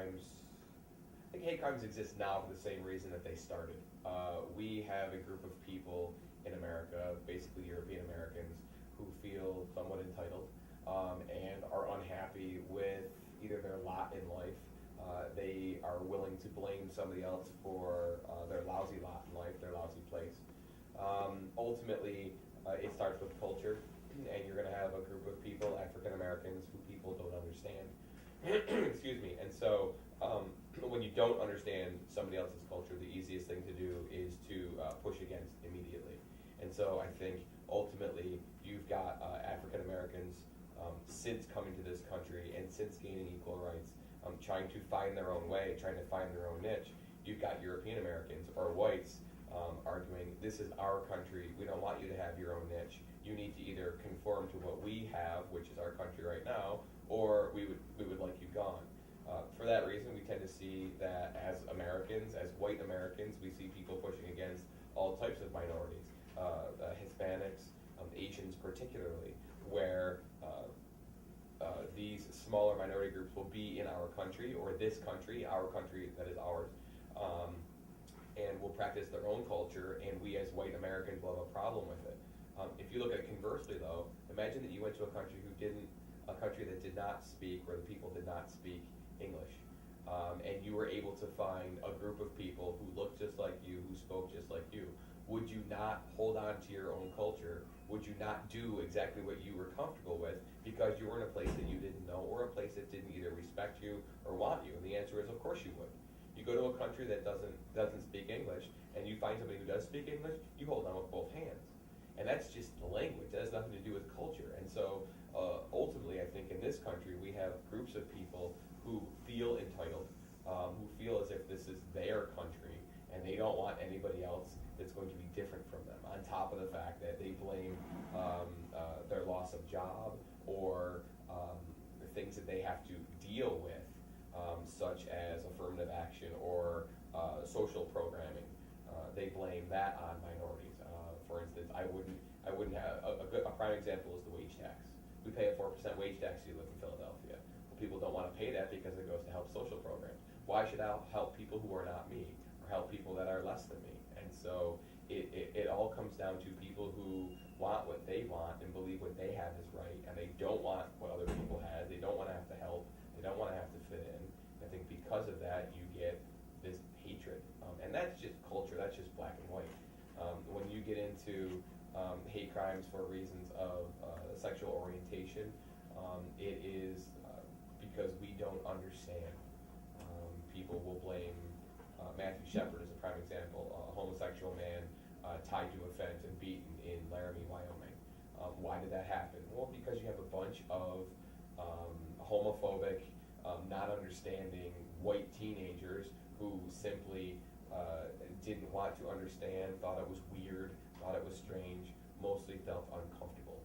crimes, I think hate crimes exist now for the same reason that they started. We have a group of people in America, basically European Americans, who feel somewhat entitled and are unhappy with either their lot in life. They are willing to blame somebody else for their lousy lot in life, their lousy place. Ultimately, it starts with culture, and you're going to have a group of people, African Americans, who people don't understand. Excuse me. And so, when you don't understand somebody else's culture, the easiest thing to do is to push against immediately. And so, I think ultimately you've got African Americans since coming to this country and since gaining equal rights, trying to find their own way, trying to find their own niche. You've got European Americans or whites arguing, this is our country, we don't want you to have your own niche. You need to either conform to what we have, which is our country right now, or we would like you gone. For that reason, we tend to see that as Americans, as white Americans, we see people pushing against all types of minorities, Hispanics, Asians particularly, where these smaller minority groups will be in our country, or this country, our country that is ours, and will practice their own culture, and we as white Americans will have a problem with it. If you look at it conversely, though, imagine that you went to a country a country that did not speak, where the people did not speak English, and you were able to find a group of people who looked just like you, who spoke just like you. Would you not hold on to your own culture? Would you not do exactly what you were comfortable with because you were in a place that you didn't know, or a place that didn't either respect you or want you? And the answer is, of course you would. You go to a country that doesn't speak English, and you find somebody who does speak English, you hold on with both hands. And that's just the language. That has nothing to do with culture. And so ultimately, I think in this country, we have groups of people who feel entitled, who feel as if this is their country, and they don't want anybody else that's going to be different from them, on top of the fact that they blame their loss of job or the things that they have to deal with, such as affirmative action or social programming. They blame that on minorities. For instance, I wouldn't have a prime example is the wage tax. We pay a 4% wage tax if you live in Philadelphia. Well, people don't want to pay that because it goes to help social programs. Why should I help people who are not me, or help people that are less than me? And so it all comes down to people who want what they want and believe what they have is right, and they don't want what other people have. They don't want to have to help. They don't want to have to fit in. I think because of that, you get this hatred, and that's just culture. That's just black and white. When you get into hate crimes for reasons of sexual orientation, it is because we don't understand. People will blame Matthew Shepard as a prime example, a homosexual man tied to a fence and beaten in Laramie, Wyoming. Why did that happen? Well, because you have a bunch of homophobic, not understanding white teenagers who simply didn't want to understand, thought it was weird, thought it was strange, mostly felt uncomfortable.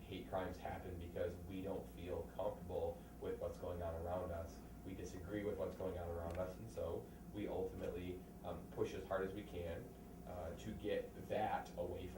Hate crimes happen because we don't feel comfortable with what's going on around us. We disagree with what's going on around us, and so we ultimately push as hard as we can to get that away